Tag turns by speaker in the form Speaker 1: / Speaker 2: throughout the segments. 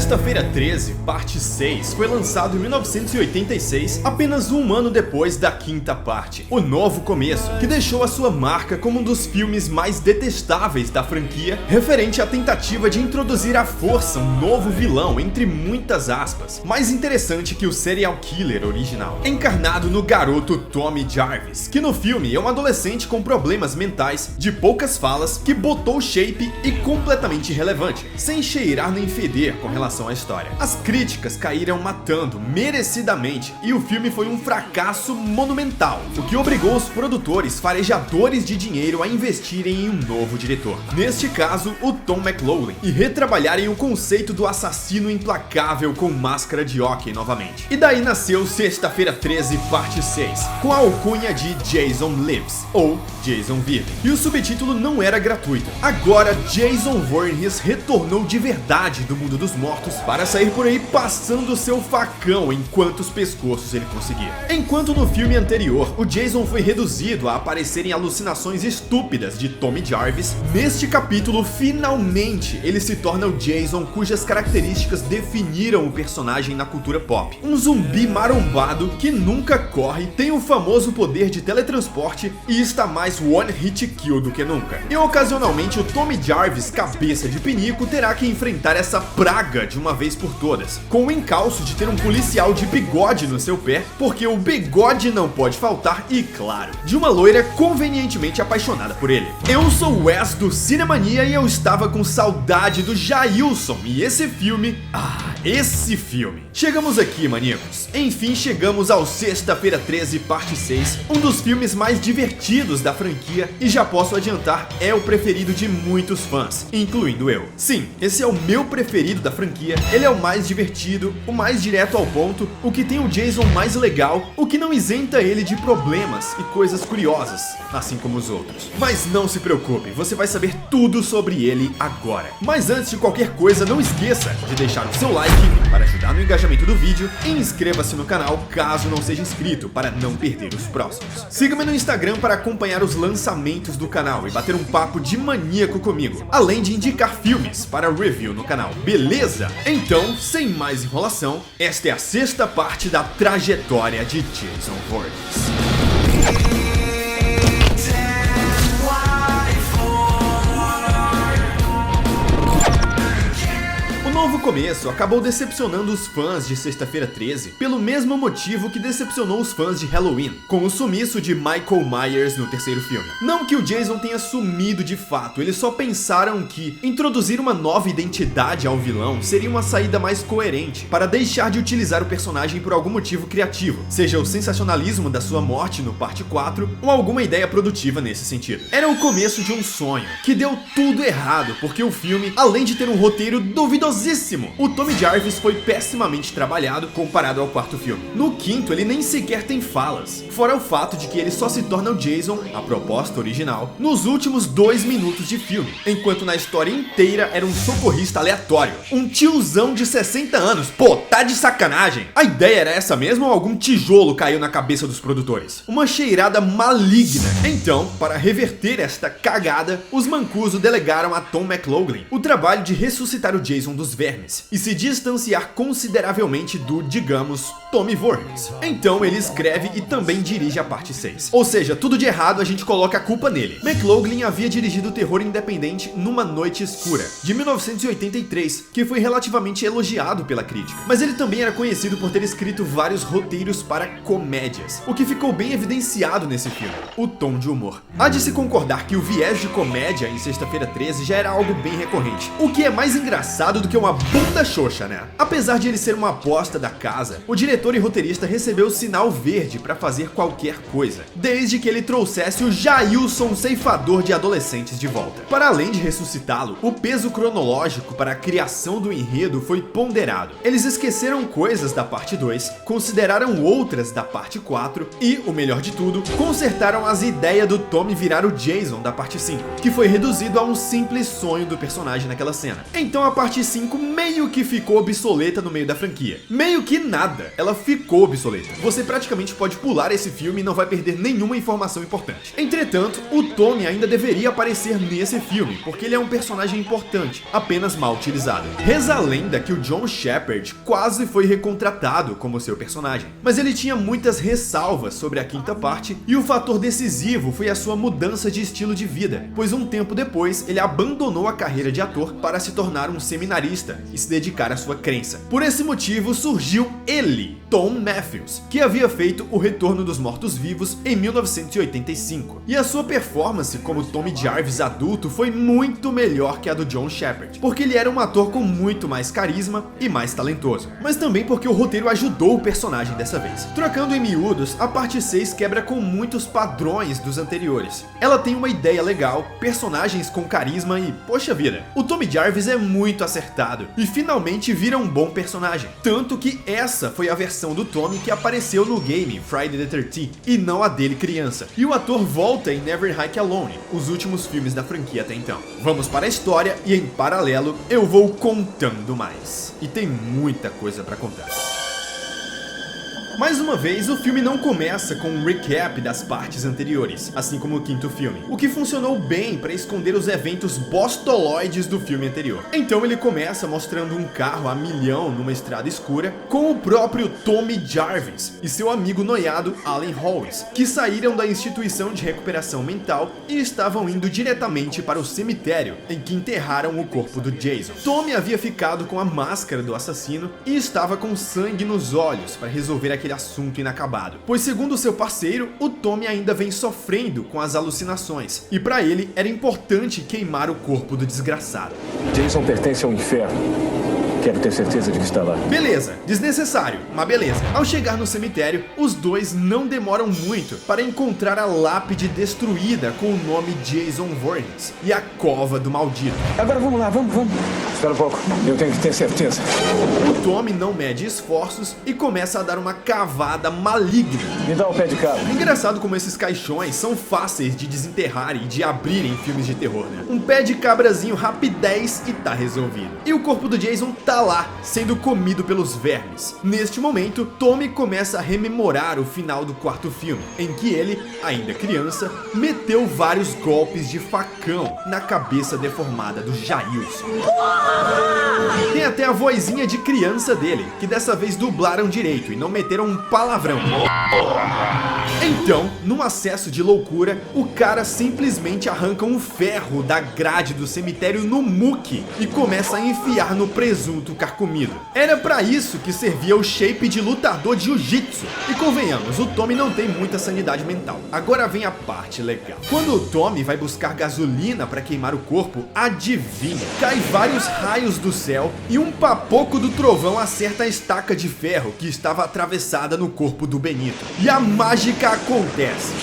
Speaker 1: Sexta-feira 13, parte 6, foi lançado em 1986, apenas um ano depois da quinta parte, O Novo Começo, que deixou a sua marca como um dos filmes mais detestáveis da franquia, referente à tentativa de introduzir à força um novo vilão, entre muitas aspas, mais interessante que o serial killer original, encarnado no garoto Tommy Jarvis, que no filme é um adolescente com problemas mentais, de poucas falas, que botou shape e completamente irrelevante, sem cheirar nem feder com relação à história. As críticas caíram matando merecidamente e o filme foi um fracasso monumental, o que obrigou os produtores farejadores de dinheiro a investirem em um novo diretor, neste caso o Tom McLoughlin, e retrabalharem o conceito do assassino implacável com máscara de hóquei novamente. E daí nasceu Sexta-feira 13, parte 6, com a alcunha de Jason Lives, ou Jason Vive. E o subtítulo não era gratuito. Agora Jason Voorhees retornou de verdade do mundo dos mortos para sair por aí passando seu facão em quantos pescoços ele conseguir. Enquanto no filme anterior o Jason foi reduzido a aparecer em alucinações estúpidas de Tommy Jarvis, neste capítulo finalmente ele se torna o Jason cujas características definiram o personagem na cultura pop. Um zumbi marombado que nunca corre, tem o famoso poder de teletransporte e está mais one hit kill do que nunca. E ocasionalmente o Tommy Jarvis, cabeça de pinico, terá que enfrentar essa praga de uma vez por todas, com o encalço de ter um policial de bigode no seu pé, porque o bigode não pode faltar, e claro, de uma loira convenientemente apaixonada por ele. Eu sou o Wes do Cinemania e eu estava com saudade do Jailson, e esse filme... esse filme! Chegamos aqui, maníacos. Enfim, chegamos ao Sexta-feira 13, parte 6, um dos filmes mais divertidos da franquia, e já posso adiantar, é o preferido de muitos fãs, incluindo eu. Sim, esse é o meu preferido da franquia, ele é o mais divertido, o mais direto ao ponto, o que tem o Jason mais legal, o que não isenta ele de problemas e coisas curiosas, assim como os outros. Mas não se preocupe, você vai saber tudo sobre ele agora. Mas antes de qualquer coisa, não esqueça de deixar o seu like para ajudar no engajamento do vídeo e inscreva-se no canal caso não seja inscrito para não perder os próximos. Siga-me no Instagram para acompanhar os lançamentos do canal e bater um papo de maníaco comigo, além de indicar filmes para review no canal, beleza? Então, sem mais enrolação, esta é a sexta parte da trajetória de Jason Voorhees. O Novo Começo acabou decepcionando os fãs de Sexta-feira 13 pelo mesmo motivo que decepcionou os fãs de Halloween, com o sumiço de Michael Myers no terceiro filme. Não que o Jason tenha sumido de fato, eles só pensaram que introduzir uma nova identidade ao vilão seria uma saída mais coerente para deixar de utilizar o personagem por algum motivo criativo, seja o sensacionalismo da sua morte no parte 4 ou alguma ideia produtiva nesse sentido. Era o começo de um sonho, que deu tudo errado, porque o filme, além de ter um roteiro duvidosíssimo, o Tommy Jarvis foi pessimamente trabalhado comparado ao quarto filme. No quinto, ele nem sequer tem falas, fora o fato de que ele só se torna o Jason, a proposta original, nos últimos 2 minutos de filme, enquanto na história inteira era um socorrista aleatório, um tiozão de 60 anos. Pô, tá de sacanagem? A ideia era essa mesmo ou algum tijolo caiu na cabeça dos produtores? Uma cheirada maligna. Então, para reverter esta cagada, os Mancuso delegaram a Tom McLoughlin o trabalho de ressuscitar o Jason dos vermes e se distanciar consideravelmente do, digamos, Tommy Voorhees. Então ele escreve e também dirige a parte 6. Ou seja, tudo de errado a gente coloca a culpa nele. McLoughlin havia dirigido o terror independente Numa Noite Escura, de 1983, que foi relativamente elogiado pela crítica. Mas ele também era conhecido por ter escrito vários roteiros para comédias, o que ficou bem evidenciado nesse filme, o tom de humor. Há de se concordar que o viés de comédia em Sexta-feira 13 já era algo bem recorrente, o que é mais engraçado do que uma bunda xoxa, né? Apesar de ele ser uma aposta da casa, o diretor e roteirista recebeu o sinal verde para fazer qualquer coisa, desde que ele trouxesse o Jailson ceifador de adolescentes de volta. Para além de ressuscitá-lo, o peso cronológico para a criação do enredo foi ponderado. Eles esqueceram coisas da parte 2, consideraram outras da parte 4 e, o melhor de tudo, consertaram as ideias do Tommy virar o Jason da parte 5, que foi reduzido a um simples sonho do personagem naquela cena. Então a parte 5 meio que ficou obsoleta no meio da franquia. Meio que nada, ela ficou obsoleta. Você praticamente pode pular esse filme e não vai perder nenhuma informação importante. Entretanto, o Tommy ainda deveria aparecer nesse filme, porque ele é um personagem importante, apenas mal utilizado. Reza a lenda que o John Shepherd quase foi recontratado como seu personagem, mas ele tinha muitas ressalvas sobre a quinta parte, e o fator decisivo foi a sua mudança de estilo de vida, pois um tempo depois ele abandonou a carreira de ator para se tornar um seminarista e se dedicar à sua crença. Por esse motivo surgiu ele, Thom Mathews, que havia feito O Retorno dos Mortos-Vivos em 1985, e a sua performance como Tommy Jarvis adulto foi muito melhor que a do John Shepherd, porque ele era um ator com muito mais carisma e mais talentoso, mas também porque o roteiro ajudou o personagem dessa vez. Trocando em miúdos, a parte 6 quebra com muitos padrões dos anteriores. Ela tem uma ideia legal, personagens com carisma e, poxa vida, o Tommy Jarvis é muito acertado e finalmente vira um bom personagem. Tanto que essa foi a versão do Tommy que apareceu no game Friday the 13th e não a dele criança. E o ator volta em Never Hike Alone, os últimos filmes da franquia até então. Vamos para a história e em paralelo eu vou contando mais. E tem muita coisa para contar. Mais uma vez, o filme não começa com um recap das partes anteriores, assim como o quinto filme, o que funcionou bem para esconder os eventos bostoloides do filme anterior. Então ele começa mostrando um carro a milhão numa estrada escura, com o próprio Tommy Jarvis e seu amigo noiado Allen Hawes, que saíram da instituição de recuperação mental e estavam indo diretamente para o cemitério em que enterraram o corpo do Jason. Tommy havia ficado com a máscara do assassino e estava com sangue nos olhos para resolver aquele assunto inacabado, pois segundo seu parceiro, o Tommy ainda vem sofrendo com as alucinações, e para ele era importante queimar o corpo do desgraçado.
Speaker 2: Jason pertence ao inferno. Quero ter certeza de que está lá.
Speaker 1: Beleza, desnecessário, mas beleza. Ao chegar no cemitério, os dois não demoram muito para encontrar a lápide destruída com o nome Jason Voorhees e a cova do maldito.
Speaker 2: Agora vamos lá, vamos. Espera um pouco, eu tenho que ter certeza.
Speaker 1: O Tommy não mede esforços e começa a dar uma cavada maligna.
Speaker 2: Me dá o pé de cabra.
Speaker 1: Engraçado como esses caixões são fáceis de desenterrar e de abrir em filmes de terror, né? Um pé de cabrazinho rapidez e tá resolvido. E o corpo do Jason tá lá, sendo comido pelos vermes. Neste momento, Tommy começa a rememorar o final do quarto filme, em que ele, ainda criança, meteu vários golpes de facão na cabeça deformada do Jailson. Tem até a vozinha de criança dele, que dessa vez dublaram direito e não meteram um palavrão. Então, num acesso de loucura, o cara simplesmente arranca um ferro da grade do cemitério no muque e começa a enfiar no presunto carcomido. Era pra isso que servia o shape de lutador de jiu-jitsu. E convenhamos, o Tommy não tem muita sanidade mental. Agora vem a parte legal. Quando o Tommy vai buscar gasolina pra queimar o corpo, adivinha? Cai vários raios do céu e um papoco do trovão acerta a estaca de ferro que estava atravessada no corpo do Benito. E a mágica acontece.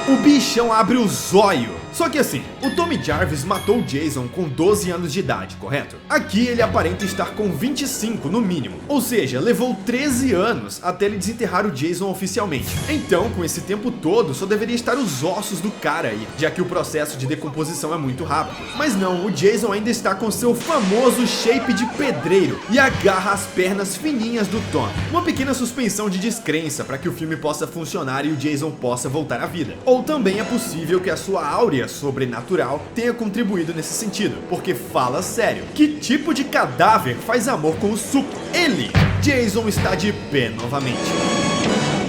Speaker 1: O bichão abre o zóio. Só que assim, o Tommy Jarvis matou o Jason com 12 anos de idade, correto? Aqui ele aparenta estar com 25 no mínimo, ou seja, levou 13 anos até ele desenterrar o Jason oficialmente. Então, com esse tempo todo, só deveria estar os ossos do cara aí, já que o processo de decomposição é muito rápido. Mas não, o Jason ainda está com seu famoso shape de pedreiro e agarra as pernas fininhas do Tommy. Uma pequena suspensão de descrença para que o filme possa funcionar e o Jason possa voltar à vida. Ou também é possível que a sua áurea sobrenatural tenha contribuído nesse sentido, porque fala sério, que tipo de cadáver faz amor com o suco? Ele, Jason, está de pé novamente.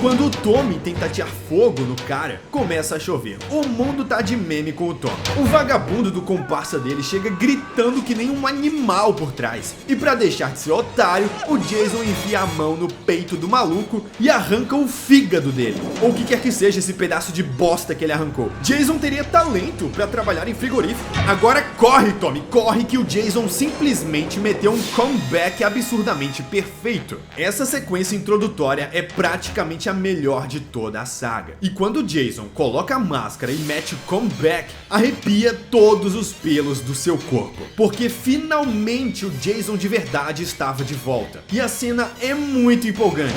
Speaker 1: Quando o Tommy tenta atear fogo no cara, começa a chover. O mundo tá de meme com o Tommy. O vagabundo do comparsa dele chega gritando que nem um animal por trás. E pra deixar de ser otário, o Jason enfia a mão no peito do maluco e arranca o fígado dele. Ou o que quer que seja esse pedaço de bosta que ele arrancou. Jason teria talento pra trabalhar em frigorífico. Agora corre, Tommy, corre, que o Jason simplesmente meteu um comeback absurdamente perfeito. Essa sequência introdutória é praticamente a melhor de toda a saga. E quando o Jason coloca a máscara e mete o comeback, arrepia todos os pelos do seu corpo, porque finalmente o Jason de verdade estava de volta. E a cena é muito empolgante.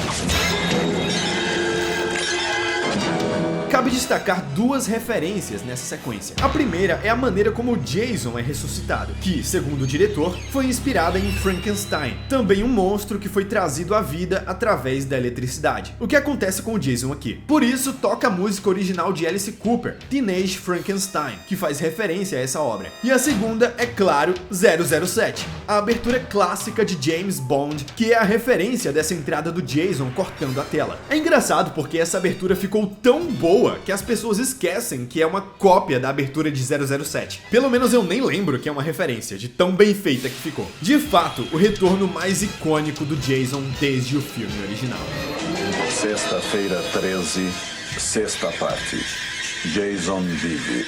Speaker 1: cabe destacar duas referências nessa sequência. A primeira é a maneira como o Jason é ressuscitado, que, segundo o diretor, foi inspirada em Frankenstein, também um monstro que foi trazido à vida através da eletricidade, o que acontece com o Jason aqui. Por isso, toca a música original de Alice Cooper, Teenage Frankenstein, que faz referência a essa obra. E a segunda é, claro, 007, a abertura clássica de James Bond, que é a referência dessa entrada do Jason cortando a tela. É engraçado porque essa abertura ficou tão boa que as pessoas esquecem que é uma cópia da abertura de 007. Pelo menos eu nem lembro que é uma referência, de tão bem feita que ficou. De fato, o retorno mais icônico do Jason desde o filme original.
Speaker 3: Sexta-feira 13, sexta parte. Jason vive.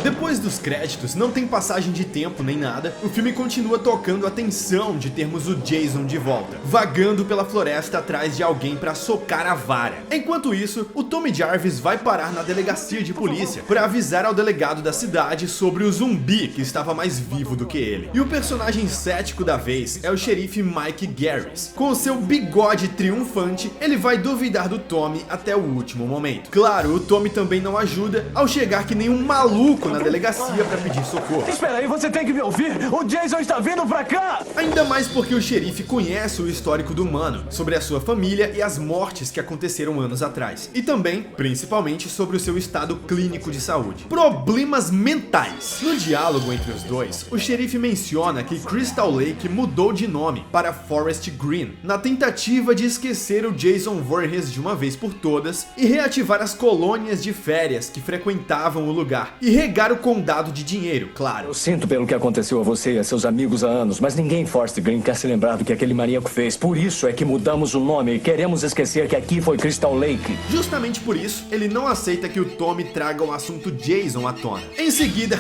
Speaker 1: Depois dos créditos, não tem passagem de tempo nem nada, o filme continua tocando a tensão de termos o Jason de volta, vagando pela floresta atrás de alguém pra socar a vara. Enquanto isso, o Tommy Jarvis vai parar na delegacia de polícia para avisar ao delegado da cidade sobre o zumbi que estava mais vivo do que ele. E o personagem cético da vez é o xerife Mike Garris. Com seu bigode triunfante, ele vai duvidar do Tommy até o último momento. Claro, o Tommy também não ajuda ao chegar que nem um maluco na delegacia para pedir socorro.
Speaker 4: Espera aí, você tem que me ouvir! O Jason está vindo pra cá!
Speaker 1: Ainda mais porque o xerife conhece o histórico do mano, sobre a sua família e as mortes que aconteceram anos atrás. E também, principalmente, sobre o seu estado clínico de saúde. Problemas mentais. No diálogo entre os dois, o xerife menciona que Crystal Lake mudou de nome para Forest Green, na tentativa de esquecer o Jason Voorhees de uma vez por todas e reativar as colônias de férias que frequentavam o lugar e regar o condado de dinheiro, claro.
Speaker 4: Eu sinto pelo que aconteceu a você e a seus amigos há anos, mas ninguém em Forest Green quer se lembrar do que aquele maníaco fez. Por isso é que mudamos o nome e queremos esquecer que aqui foi Crystal Lake.
Speaker 1: Justamente por isso, ele não aceita que o Tommy traga o assunto Jason à tona. Em seguida,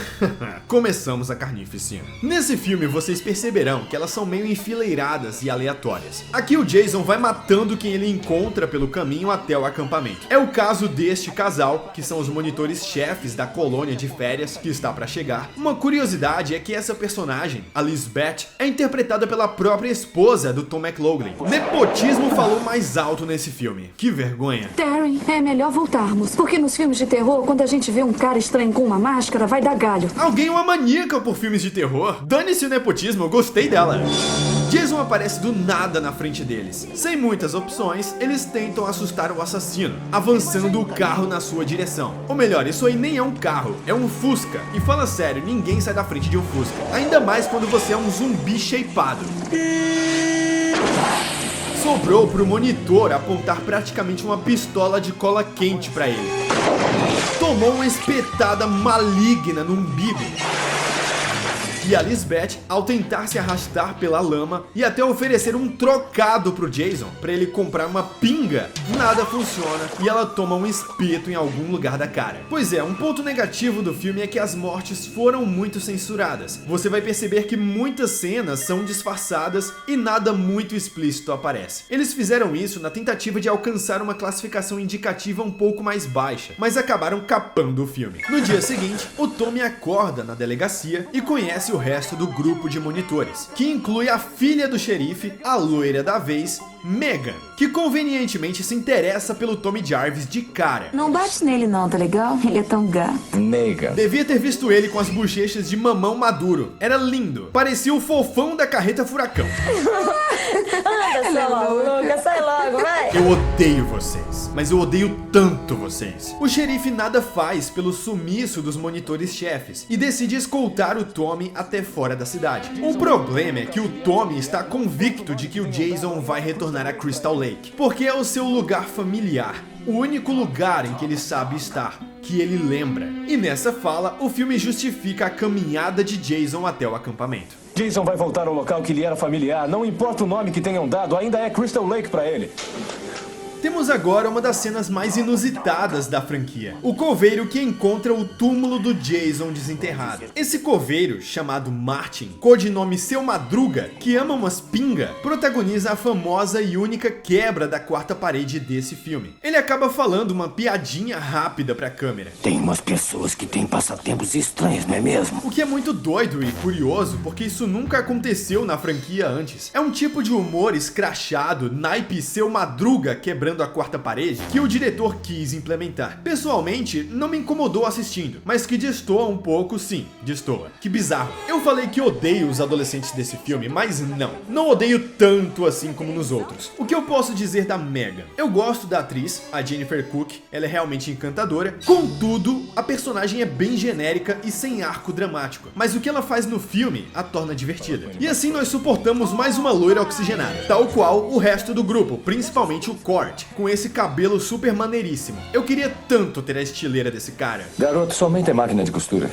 Speaker 1: começamos a carnificina. Nesse filme, vocês perceberão que elas são meio enfileiradas e aleatórias. Aqui o Jason vai matando quem ele encontra pelo caminho até o acampamento. É o caso deste casal, que são os monitores-chefes da colônia de férias que está para chegar. Uma curiosidade é que essa personagem, a Lisbeth, é interpretada pela própria esposa do Tom McLoughlin. Nepotismo falou mais alto nesse filme. Que vergonha.
Speaker 5: Darren, é melhor voltarmos, porque nos filmes de terror, quando a gente vê um cara estranho com uma máscara, vai dar galho.
Speaker 1: Alguém é uma maníaca por filmes de terror? Dane-se o nepotismo, eu gostei dela. Jason aparece do nada na frente deles. Sem muitas opções, eles tentam assustar o assassino, avançando o carro na sua direção. Ou melhor, isso aí nem é um carro, é um Fusca. E fala sério, ninguém sai da frente de um Fusca. Ainda mais quando você é um zumbi shapeado. Sobrou pro monitor apontar praticamente uma pistola de cola quente pra ele. Tomou uma espetada maligna no umbigo. E a Lisbeth, ao tentar se arrastar pela lama e até oferecer um trocado pro Jason para ele comprar uma pinga, nada funciona e ela toma um espeto em algum lugar da cara. Pois é, um ponto negativo do filme é que as mortes foram muito censuradas. Você vai perceber que muitas cenas são disfarçadas e nada muito explícito aparece. Eles fizeram isso na tentativa de alcançar uma classificação indicativa um pouco mais baixa, mas acabaram capando o filme. No dia seguinte, o Tommy acorda na delegacia e conhece o resto do grupo de monitores, que inclui a filha do xerife, a loira da vez, Megan, que convenientemente se interessa pelo Tommy Jarvis de cara.
Speaker 5: Não bate nele não, tá legal? Ele é tão gato.
Speaker 4: Megan.
Speaker 1: Devia ter visto ele com as bochechas de mamão maduro. Era lindo. Parecia o fofão da carreta furacão.
Speaker 6: Anda, seu maluca, sai logo, vai!
Speaker 1: Eu odeio vocês, mas eu odeio tanto vocês. O xerife nada faz pelo sumiço dos monitores-chefes e decide escoltar o Tommy até fora da cidade. O problema é que o Tommy está convicto de que o Jason vai retornar a Crystal Lake, porque é o seu lugar familiar, o único lugar em que ele sabe estar, que ele lembra. E nessa fala, o filme justifica a caminhada de Jason até o acampamento.
Speaker 4: Jason vai voltar ao local que lhe era familiar, não importa o nome que tenham dado, ainda é Crystal Lake pra ele.
Speaker 1: Temos agora uma das cenas mais inusitadas da franquia. O coveiro que encontra o túmulo do Jason desenterrado. Esse coveiro, chamado Martin, codinome Seu Madruga, que ama umas pinga, protagoniza a famosa e única quebra da quarta parede desse filme. Ele acaba falando uma piadinha rápida pra câmera.
Speaker 7: Tem umas pessoas que têm passatempos estranhos, não é mesmo?
Speaker 1: O que é muito doido e curioso, porque isso nunca aconteceu na franquia antes. É um tipo de humor escrachado, naipe Seu Madruga quebrando quebrando a quarta parede que o diretor quis implementar. Pessoalmente, não me incomodou assistindo, mas que destoa um pouco, sim, destoa. Que bizarro. Eu falei que odeio os adolescentes desse filme, mas não odeio tanto assim como nos outros. O que eu posso dizer da Megan? Eu gosto da atriz, a Jennifer Cook, ela é realmente encantadora, contudo, a personagem é bem genérica e sem arco dramático, mas o que ela faz no filme a torna divertida. E assim nós suportamos mais uma loira oxigenada, tal qual o resto do grupo, principalmente o Court, com esse cabelo super maneiríssimo. Eu queria tanto ter a estileira desse cara.
Speaker 4: Garoto, somente é máquina de costura.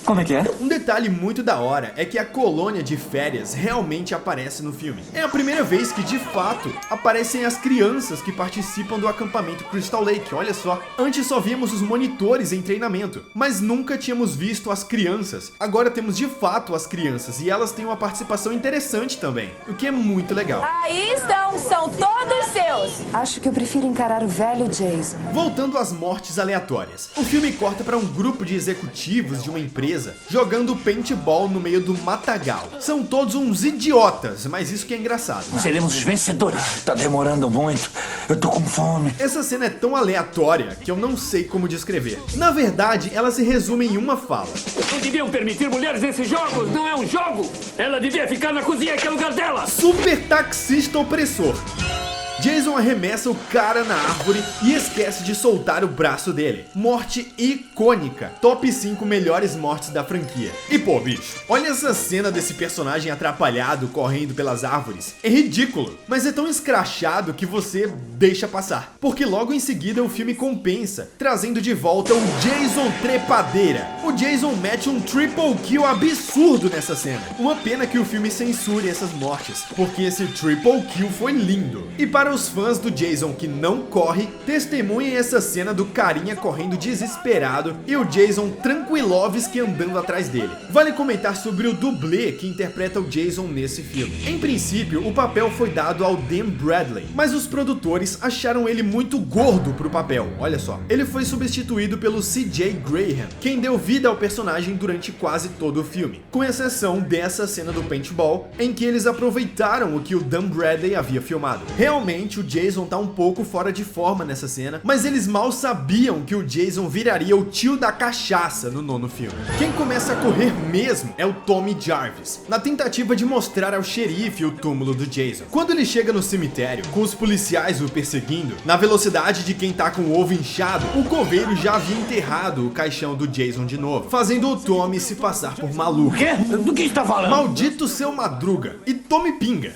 Speaker 7: Como é que é?
Speaker 1: Um detalhe muito da hora é que a colônia de férias realmente aparece no filme. É a primeira vez que, de fato, aparecem as crianças que participam do acampamento Crystal Lake, olha só. Antes só víamos os monitores em treinamento, mas nunca tínhamos visto as crianças. Agora temos de fato as crianças e elas têm uma participação interessante também, o que é muito legal.
Speaker 6: Aí estão, são todos seus.
Speaker 8: Acho que eu prefiro encarar o velho Jason.
Speaker 1: Voltando às mortes aleatórias, o filme corta para um grupo de executivos de uma empresa jogando paintball no meio do matagal. São todos uns idiotas, mas isso que é engraçado.
Speaker 7: Seremos os vencedores. Tá demorando muito. Eu tô com fome.
Speaker 1: Essa cena é tão aleatória que eu não sei como descrever. Na verdade, ela se resume em uma fala.
Speaker 4: Não deviam permitir mulheres nesses jogos, não é um jogo! Ela devia ficar na cozinha, que é o lugar dela!
Speaker 1: Super taxista opressor. Jason arremessa o cara na árvore e esquece de soltar o braço dele. Morte icônica. Top 5 melhores mortes da franquia. E pô, bicho, olha essa cena desse personagem atrapalhado correndo pelas árvores. É ridículo, mas é tão escrachado que você deixa passar. Porque logo em seguida o filme compensa, trazendo de volta o Jason Trepadeira. O Jason mete um triple kill absurdo nessa cena. Uma pena que o filme censure essas mortes, porque esse triple kill foi lindo. E para os fãs do Jason que não corre, testemunhem essa cena do carinha correndo desesperado e o Jason Tranquilovski andando atrás dele. Vale comentar sobre o dublê que interpreta o Jason nesse filme. Em princípio, o papel foi dado ao Dan Bradley, mas os produtores acharam ele muito gordo pro papel, olha só. Ele foi substituído pelo CJ Graham, quem deu vida ao personagem durante quase todo o filme, com exceção dessa cena do paintball, em que eles aproveitaram o que o Dan Bradley havia filmado. Realmente, o Jason tá um pouco fora de forma nessa cena, mas eles mal sabiam que o Jason viraria o tio da cachaça no nono filme. Quem começa a correr mesmo é o Tommy Jarvis, na tentativa de mostrar ao xerife o túmulo do Jason. Quando ele chega no cemitério, com os policiais o perseguindo, na velocidade de quem tá com o ovo inchado, o coveiro já havia enterrado o caixão do Jason de novo, fazendo o Tommy se passar por maluco.
Speaker 7: Quê? Do que está falando?
Speaker 1: Maldito seu Madruga e tome pinga.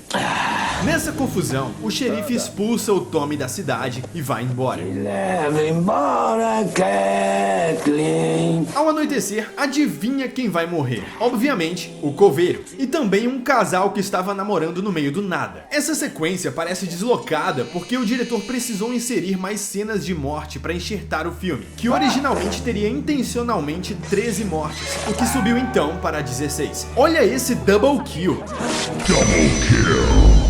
Speaker 1: Nessa confusão, o xerife expulsa o Tommy da cidade e vai embora.
Speaker 7: Leva embora, Kathleen.
Speaker 1: Ao anoitecer, adivinha quem vai morrer? Obviamente, o coveiro. E também um casal que estava namorando no meio do nada. Essa sequência parece deslocada porque o diretor precisou inserir mais cenas de morte para enxertar o filme, que originalmente teria intencionalmente 13 mortes, o que subiu então para 16. Olha esse double kill.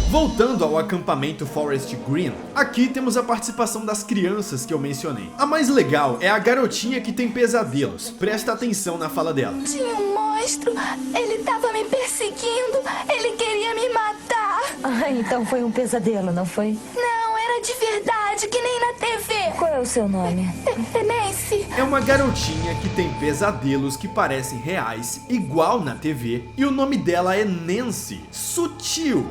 Speaker 1: Voltando ao acampamento Forest Green, aqui temos a participação das crianças que eu mencionei. A mais legal é a garotinha que tem pesadelos. Presta atenção na fala dela.
Speaker 9: Tinha um monstro, ele tava me perseguindo, ele queria me matar.
Speaker 6: Ah, então foi um pesadelo, não foi?
Speaker 9: Não, era de verdade, que nem na TV.
Speaker 6: Qual é o seu nome?
Speaker 9: É Nancy.
Speaker 1: É uma garotinha que tem pesadelos que parecem reais, igual na TV, e o nome dela é Nancy. Sutil,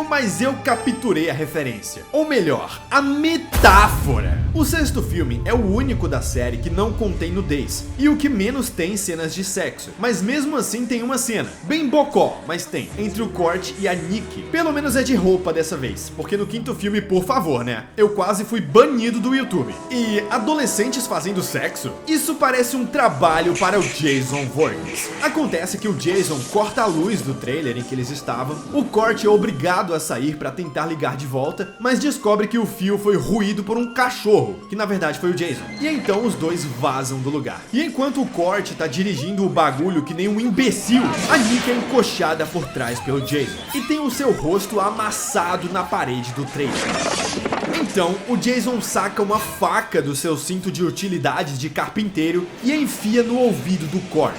Speaker 1: mas eu capturei a referência. Ou melhor, a metáfora. O sexto filme é o único da série que não contém nudez, e o que menos tem cenas de sexo. Mas mesmo assim tem uma cena, bem bocó, mas tem, entre o Court e a Nikki. Pelo menos é de roupa dessa vez, porque no quinto filme, por favor, né? Eu quase fui banido do YouTube. E adolescentes fazendo sexo? Isso parece um trabalho para o Jason Voorhees. Acontece que o Jason corta a luz do trailer em que eles estavam, o Court é obrigado a sair para tentar ligar de volta, mas descobre que o fio foi ruído por um cachorro, que na verdade foi o Jason. E então os dois vazam do lugar. E enquanto o Court tá dirigindo o bagulho que nem um imbecil, a Nick é encoxada por trás pelo Jason e tem o seu rosto amassado na parede do trailer. Então, o Jason saca uma faca do seu cinto de utilidades de carpinteiro e enfia no ouvido do Court.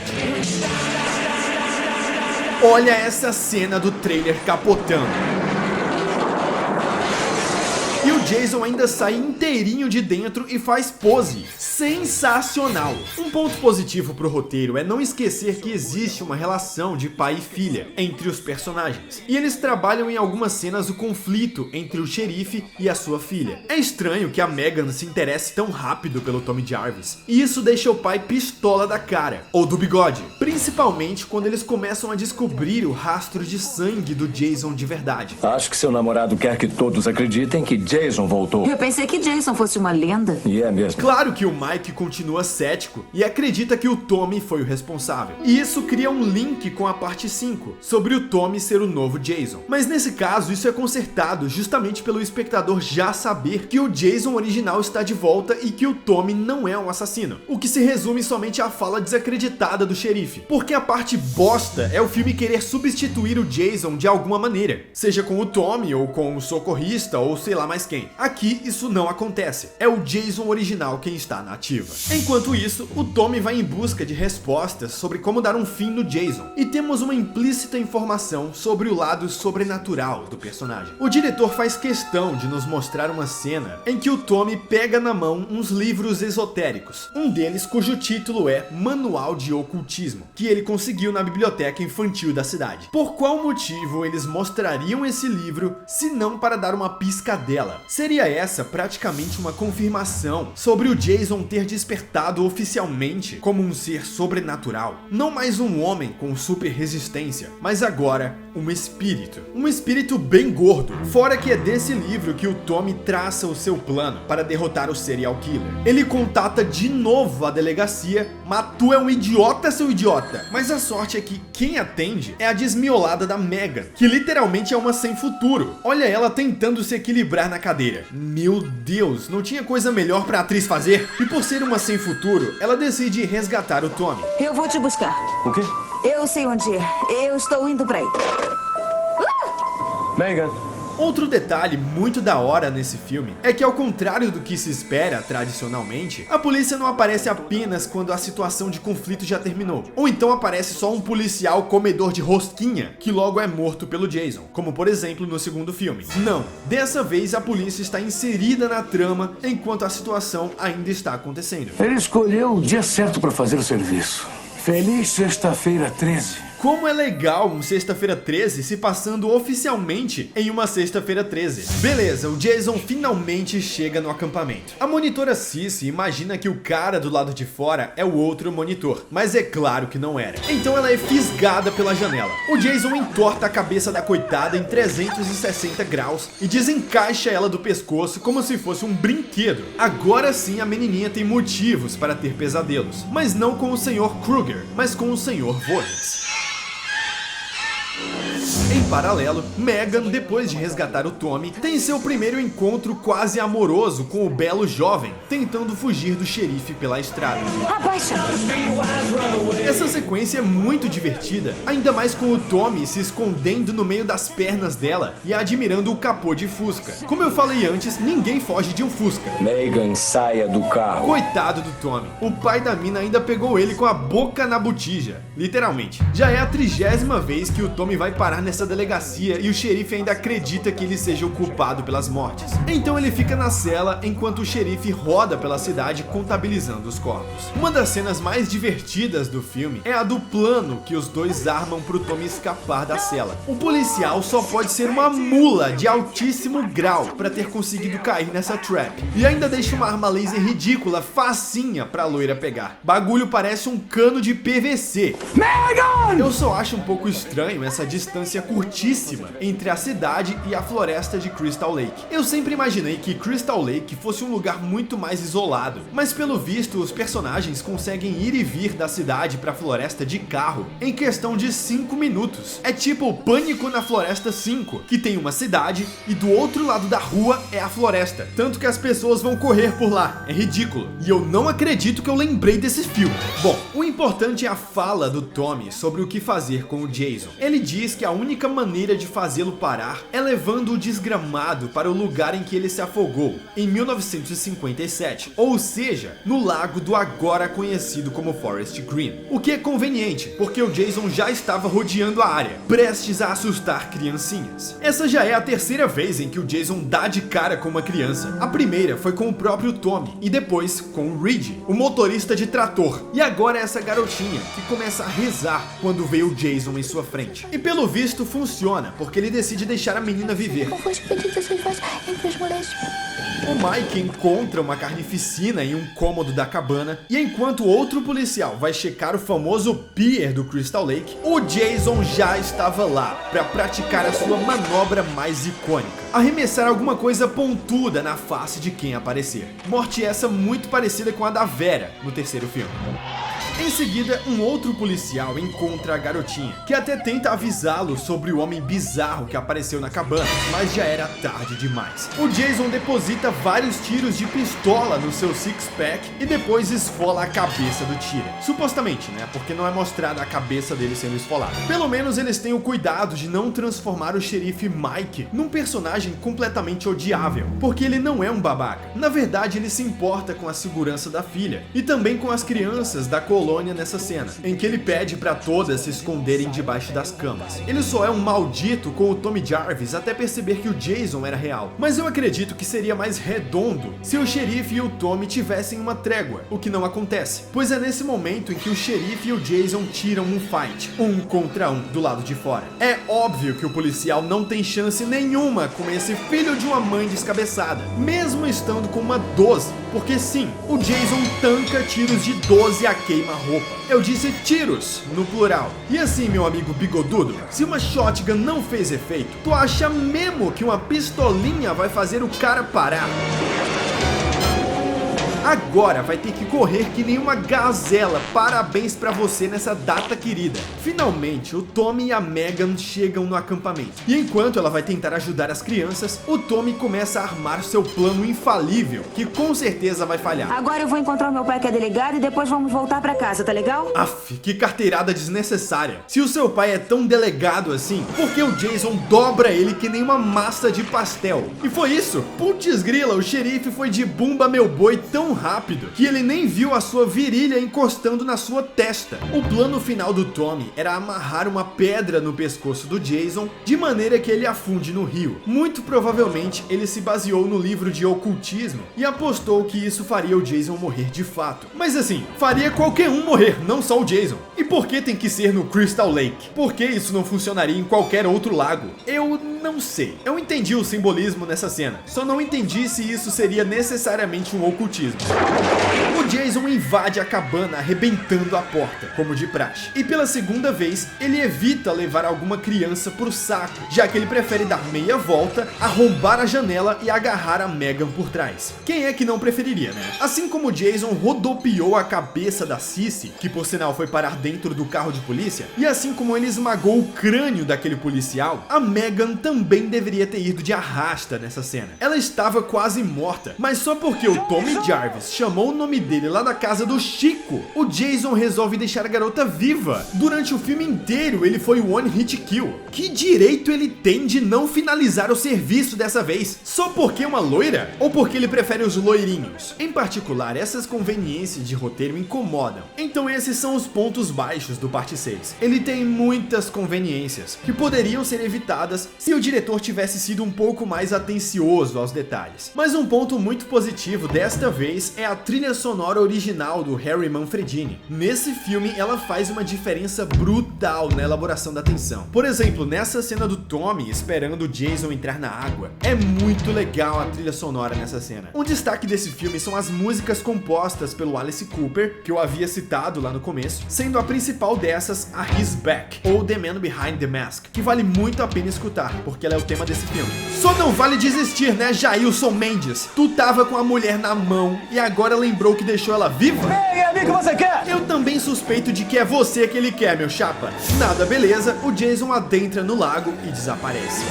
Speaker 1: Olha essa cena do trailer capotando. E o Jason ainda sai inteirinho de dentro e faz pose. Sensacional! Um ponto positivo pro roteiro é não esquecer que existe uma relação de pai e filha entre os personagens. E eles trabalham em algumas cenas o conflito entre o xerife e a sua filha. É estranho que a Megan se interesse tão rápido pelo Tommy Jarvis, e isso deixa o pai pistola da cara, ou do bigode, principalmente quando eles começam a descobrir o rastro de sangue do Jason de verdade.
Speaker 4: Acho que seu namorado quer que todos acreditem que Jason voltou.
Speaker 6: Eu pensei que Jason fosse uma lenda.
Speaker 4: E é mesmo.
Speaker 1: Claro que o Mike continua cético e acredita que o Tommy foi o responsável. E isso cria um link com a parte 5, sobre o Tommy ser o novo Jason. Mas nesse caso, isso é consertado justamente pelo espectador já saber que o Jason original está de volta e que o Tommy não é um assassino. O que se resume somente à fala desacreditada do xerife. Porque a parte bosta é o filme querer substituir o Jason de alguma maneira. Seja com o Tommy, ou com o socorrista, ou sei lá mais quem. Aqui, isso não acontece. É o Jason original quem está na ativa. Enquanto isso, o Tommy vai em busca de respostas sobre como dar um fim no Jason. E temos uma implícita informação sobre o lado sobrenatural do personagem. O diretor faz questão de nos mostrar uma cena em que o Tommy pega na mão uns livros esotéricos. Um deles cujo título é Manual de Ocultismo, que ele conseguiu na biblioteca infantil da cidade. Por qual motivo eles mostrariam esse livro, se não para dar uma piscadela? Seria essa praticamente uma confirmação sobre o Jason ter despertado oficialmente como um ser sobrenatural? Não mais um homem com super resistência, mas agora um espírito. Um espírito bem gordo. Fora que é desse livro que o Tommy traça o seu plano para derrotar o serial killer. Ele contata de novo a delegacia, mas tu é um idiota, seu idiota. Mas a sorte é que quem atende é a desmiolada da Megan, que literalmente é uma sem futuro. Olha ela tentando se equilibrar na cadeira. Meu Deus, não tinha coisa melhor pra atriz fazer? E por ser uma sem futuro, ela decide resgatar o Tommy.
Speaker 6: Eu vou te buscar.
Speaker 4: O quê?
Speaker 6: Eu sei onde é. Eu estou indo pra aí.
Speaker 4: Megan.
Speaker 1: Outro detalhe muito da hora nesse filme é que, ao contrário do que se espera tradicionalmente, a polícia não aparece apenas quando a situação de conflito já terminou, ou então aparece só um policial comedor de rosquinha que logo é morto pelo Jason, como por exemplo no segundo filme. Não, dessa vez a polícia está inserida na trama enquanto a situação ainda está acontecendo.
Speaker 7: Ele escolheu o dia certo para fazer o serviço. Feliz sexta-feira 13.
Speaker 1: Como é legal um Sexta-feira 13 se passando oficialmente em uma Sexta-feira 13. Beleza, o Jason finalmente chega no acampamento. A monitora Cici imagina que o cara do lado de fora é o outro monitor, mas é claro que não era. Então ela é fisgada pela janela. O Jason entorta a cabeça da coitada em 360 graus e desencaixa ela do pescoço como se fosse um brinquedo. Agora sim a menininha tem motivos para ter pesadelos, mas não com o Sr. Kruger, mas com o Sr. Voorhees. Em paralelo, Megan, depois de resgatar o Tommy, tem seu primeiro encontro quase amoroso com o belo jovem, tentando fugir do xerife pela estrada.
Speaker 6: Abaixa!
Speaker 1: Essa sequência é muito divertida, ainda mais com o Tommy se escondendo no meio das pernas dela e admirando o capô de Fusca. Como eu falei antes, ninguém foge de um Fusca.
Speaker 4: Megan, saia do carro.
Speaker 1: Coitado do Tommy, o pai da mina ainda pegou ele com a boca na botija, literalmente. Já é a 30ª vez que o Tommy vai parar nessa delegacia e o xerife ainda acredita que ele seja o culpado pelas mortes. Então ele fica na cela enquanto o xerife roda pela cidade contabilizando os corpos. Uma das cenas mais divertidas do filme é a do plano que os dois armam pro Tommy escapar da cela. O policial só pode ser uma mula de altíssimo grau para ter conseguido cair nessa trap. E ainda deixa uma arma laser ridícula, facinha pra loira pegar. Bagulho parece um cano de PVC. Megan! Eu só acho um pouco estranho essa distância curtíssima entre a cidade e a floresta de Crystal Lake. Eu sempre imaginei que Crystal Lake fosse um lugar muito mais isolado, mas pelo visto os personagens conseguem ir e vir da cidade pra floresta de carro em questão de 5 minutos. É tipo o Pânico na Floresta 5, que tem uma cidade e do outro lado da rua é a floresta, tanto que as pessoas vão correr por lá. É ridículo. E eu não acredito que eu lembrei desse filme. Bom, o importante é a fala do Tommy sobre o que fazer com o Jason. Ele diz que a única maneira de fazê-lo parar é levando o desgramado para o lugar em que ele se afogou, em 1957, ou seja, no lago do agora conhecido como Forest Green. O que é conveniente, porque o Jason já estava rodeando a área, prestes a assustar criancinhas. Essa já é a terceira vez em que o Jason dá de cara com uma criança. A primeira foi com o próprio Tommy, e depois com o Reed, o motorista de trator. E agora é essa garotinha, que começa a rezar quando vê o Jason em sua frente. E pelo visto funciona, porque ele decide deixar a menina viver. O Mike encontra uma carnificina em um cômodo da cabana, e enquanto outro policial vai checar o famoso pier do Crystal Lake, o Jason já estava lá para praticar a sua manobra mais icônica: arremessar alguma coisa pontuda na face de quem aparecer. Morte essa muito parecida com a da Vera no terceiro filme. Em seguida, um outro policial encontra a garotinha, que até tenta avisá-lo sobre o homem bizarro que apareceu na cabana, mas já era tarde demais. O Jason deposita vários tiros de pistola no seu six-pack e depois esfola a cabeça do tira. Supostamente, né? Porque não é mostrada a cabeça dele sendo esfolada. Pelo menos eles têm o cuidado de não transformar o xerife Mike num personagem completamente odiável, porque ele não é um babaca. Na verdade, ele se importa com a segurança da filha e também com as crianças da colônia nessa cena, em que ele pede para todas se esconderem debaixo das camas. Ele só é um maldito com o Tommy Jarvis até perceber que o Jason era real. Mas eu acredito que seria mais redondo se o xerife e o Tommy tivessem uma trégua, o que não acontece, pois é nesse momento em que o xerife e o Jason tiram um fight, 1 contra 1, do lado de fora. É óbvio que o policial não tem chance nenhuma com esse filho de uma mãe descabeçada, mesmo estando com uma 12, porque sim, o Jason tanca tiros de 12 a queima-roupa. Eu disse tiros, no plural. E assim, meu amigo bigodudo, se uma shotgun não fez efeito, tu acha mesmo que uma pistolinha vai fazer o cara parar? Agora vai ter que correr que nem uma gazela. Parabéns pra você nessa data querida. Finalmente, o Tommy e a Megan chegam no acampamento. E enquanto ela vai tentar ajudar as crianças, o Tommy começa a armar seu plano infalível, que com certeza vai falhar.
Speaker 6: Agora eu vou encontrar meu pai que é delegado e depois vamos voltar pra casa, tá legal?
Speaker 1: Aff, que carteirada desnecessária. Se o seu pai é tão delegado assim, por que o Jason dobra ele que nem uma massa de pastel? E foi isso. Putz grila, o xerife foi de bumba meu boi tão rápido que ele nem viu a sua virilha encostando na sua testa. O plano final do Tommy era amarrar uma pedra no pescoço do Jason de maneira que ele afunde no rio. Muito provavelmente ele se baseou no livro de ocultismo e apostou que isso faria o Jason morrer de fato. Mas assim, faria qualquer um morrer, não só o Jason. E por que tem que ser no Crystal Lake? Por que isso não funcionaria em qualquer outro lago? Eu não sei. Eu entendi o simbolismo nessa cena, só não entendi se isso seria necessariamente um ocultismo. O Jason invade a cabana arrebentando a porta, como de praxe. E pela segunda vez, ele evita levar alguma criança pro saco, já que ele prefere dar meia volta, arrombar a janela e agarrar a Megan por trás. Quem é que não preferiria, né? Assim como o Jason rodopiou a cabeça da Cissy, que por sinal foi parar dentro do carro de polícia, e assim como ele esmagou o crânio daquele policial, a Megan também deveria ter ido de arrasta nessa cena. Ela estava quase morta, mas só porque o Tommy Jarvis chamou o nome dele lá da casa do Chico, o Jason resolve deixar a garota viva. Durante o filme inteiro ele foi one hit kill. Que direito ele tem de não finalizar o serviço dessa vez? Só porque é uma loira? Ou porque ele prefere os loirinhos? Em particular, essas conveniências de roteiro incomodam. Então esses são os pontos baixos do parte 6. Ele tem muitas conveniências que poderiam ser evitadas se o diretor tivesse sido um pouco mais atencioso aos detalhes. Mas um ponto muito positivo desta vez é a trilha sonora original do Harry Manfredini. Nesse filme ela faz uma diferença brutal na elaboração da tensão. Por exemplo, nessa cena do Tommy esperando o Jason entrar na água, é muito legal a trilha sonora nessa cena. Um destaque desse filme são as músicas compostas pelo Alice Cooper, que eu havia citado lá no começo, sendo a principal dessas a He's Back, ou The Man Behind the Mask, que vale muito a pena escutar, porque ela é o tema desse filme. Só não vale desistir, né, Jailson Mendes? Tu tava com a mulher na mão e agora lembrou que deixou ela viva?
Speaker 4: Ei, é a mim que você quer?
Speaker 1: Eu também suspeito de que é você que ele quer, meu chapa. Nada beleza, o Jason adentra no lago e desaparece.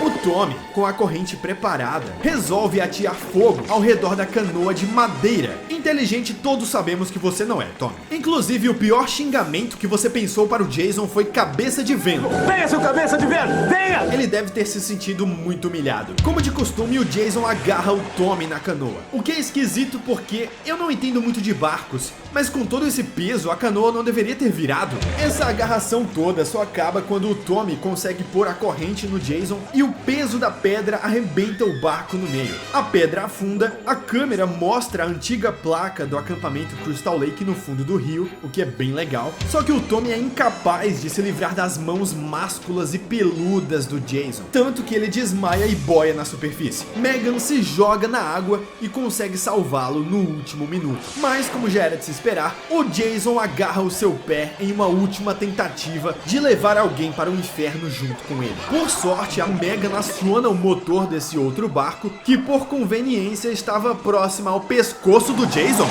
Speaker 1: O Tommy, com a corrente preparada, resolve atear fogo ao redor da canoa de madeira. Inteligente, todos sabemos que você não é, Tommy. Inclusive, o pior xingamento que você pensou para o Jason foi cabeça de vento.
Speaker 4: Venha, seu cabeça de vento! Venha!
Speaker 1: Ele deve ter se sentido muito humilhado. Como de costume, o Jason agarra o Tommy na canoa. O que é esquisito porque eu não entendo muito de barcos, mas com todo esse peso, a canoa não deveria ter virado. Essa agarração toda só acaba quando o Tommy consegue pôr a corrente no Jason e o peso da pedra arrebenta o barco no meio. A pedra afunda, a câmera mostra a antiga placa do acampamento Crystal Lake no fundo do rio, o que é bem legal. Só que o Tommy é incapaz de se livrar das mãos másculas e peludas do Jason, tanto que ele desmaia e boia na superfície. Megan se joga na água e consegue salvá-lo no último minuto. Mas, como já era de se esperar, o Jason agarra o seu pé em uma última tentativa de levar alguém para o inferno junto com ele. Por sorte, a Megan aciona o motor desse outro barco, que por conveniência estava próxima ao pescoço do Jason.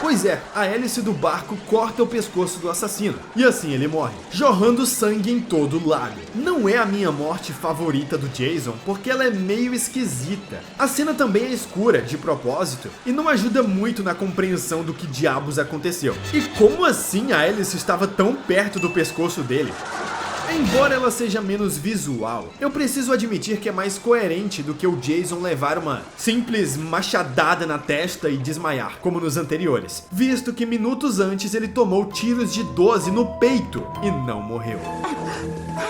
Speaker 1: Pois é, a hélice do barco corta o pescoço do assassino, e assim ele morre, jorrando sangue em todo o lago. Não é a minha morte favorita do Jason, porque ela é meio esquisita. A cena também é escura, de propósito, e não ajuda muito na compreensão do que diabos aconteceu. E como assim a hélice estava tão perto do pescoço dele? Embora ela seja menos visual, eu preciso admitir que é mais coerente do que o Jason levar uma simples machadada na testa e desmaiar, como nos anteriores, visto que minutos antes ele tomou tiros de 12 no peito e não morreu.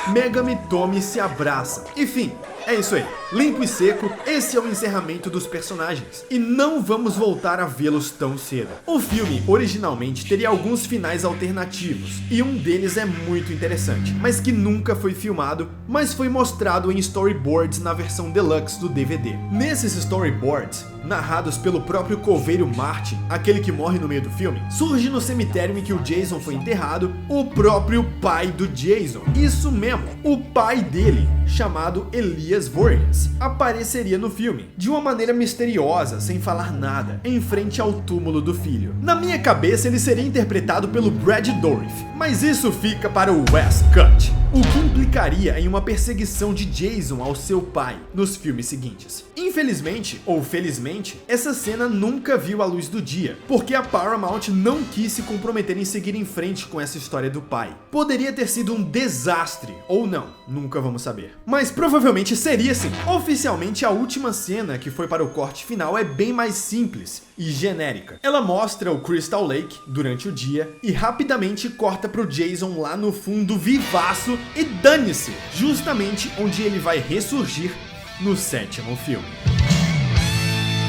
Speaker 1: Megan e Tommy se abraçam. Enfim, é isso aí. Limpo e seco, esse é o encerramento dos personagens. E não vamos voltar a vê-los tão cedo. O filme, originalmente, teria alguns finais alternativos, e um deles é muito interessante, mas que nunca foi filmado, mas foi mostrado em storyboards na versão deluxe do DVD. Nesses storyboards, narrados pelo próprio coveiro Martin, aquele que morre no meio do filme, surge no cemitério em que o Jason foi enterrado o próprio pai do Jason. Isso mesmo, o pai dele, chamado Elias Voorhees, apareceria no filme, de uma maneira misteriosa, sem falar nada, em frente ao túmulo do filho. Na minha cabeça ele seria interpretado pelo Brad Dourif, mas isso fica para o West Cut, o que implicaria em uma perseguição de Jason ao seu pai nos filmes seguintes. Infelizmente, ou felizmente, essa cena nunca viu a luz do dia, porque a Paramount não quis se comprometer em seguir em frente com essa história do pai. Poderia ter sido um desastre, ou não, nunca vamos saber. Mas provavelmente seria sim. Oficialmente, a última cena que foi para o corte final é bem mais simples e genérica. Ela mostra o Crystal Lake durante o dia e rapidamente corta pro Jason lá no fundo vivaço e dane-se, justamente onde ele vai ressurgir no 7º filme.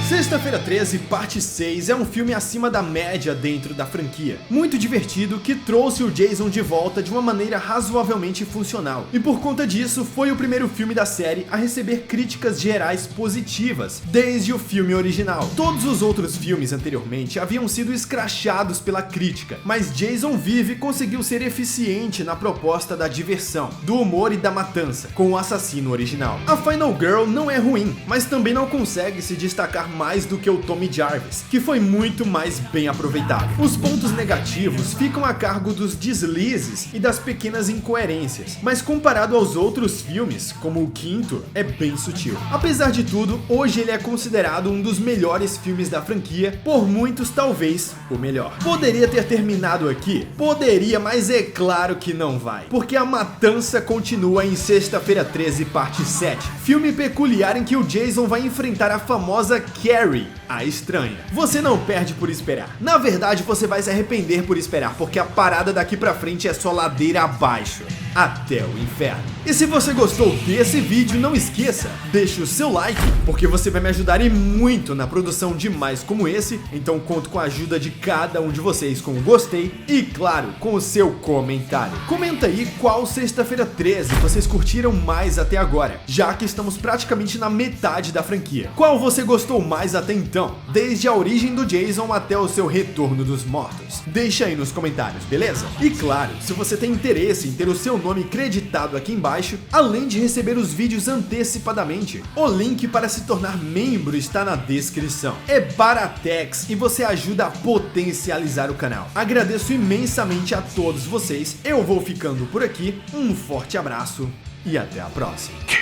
Speaker 1: Sexta-feira 13, parte 6 é um filme acima da média dentro da franquia. Muito divertido, que trouxe o Jason de volta de uma maneira razoavelmente funcional. E por conta disso, foi o primeiro filme da série a receber críticas gerais positivas, desde o filme original. Todos os outros filmes anteriormente haviam sido escrachados pela crítica, mas Jason Vive conseguiu ser eficiente na proposta da diversão, do humor e da matança, com o assassino original. A Final Girl não é ruim, mas também não consegue se destacar mais do que o Tommy Jarvis, que foi muito mais bem aproveitado. Os pontos negativos ficam a cargo dos deslizes e das pequenas incoerências, mas comparado aos outros filmes, como o quinto, é bem sutil. Apesar de tudo, hoje ele é considerado um dos melhores filmes da franquia, por muitos talvez o melhor. Poderia ter terminado aqui? Poderia, mas é claro que não vai, porque a matança continua em Sexta-feira 13, parte 7, filme peculiar em que o Jason vai enfrentar a famosa Carrie, a estranha. Você não perde por esperar. Na verdade, você vai se arrepender por esperar, porque a parada daqui pra frente é só ladeira abaixo, até o inferno. E se você gostou desse vídeo, não esqueça, deixe o seu like, porque você vai me ajudar e muito na produção de mais como esse, então conto com a ajuda de cada um de vocês com o gostei e, claro, com o seu comentário. Comenta aí qual Sexta-feira 13 vocês curtiram mais até agora, já que estamos praticamente na metade da franquia. Qual você gostou mais até então, desde a origem do Jason até o seu retorno dos mortos? Deixa aí nos comentários, beleza? E claro, se você tem interesse em ter o seu nome creditado aqui embaixo, além de receber os vídeos antecipadamente, o link para se tornar membro está na descrição. É baratex e você ajuda a potencializar o canal. Agradeço imensamente a todos vocês, eu vou ficando por aqui, um forte abraço e até a próxima.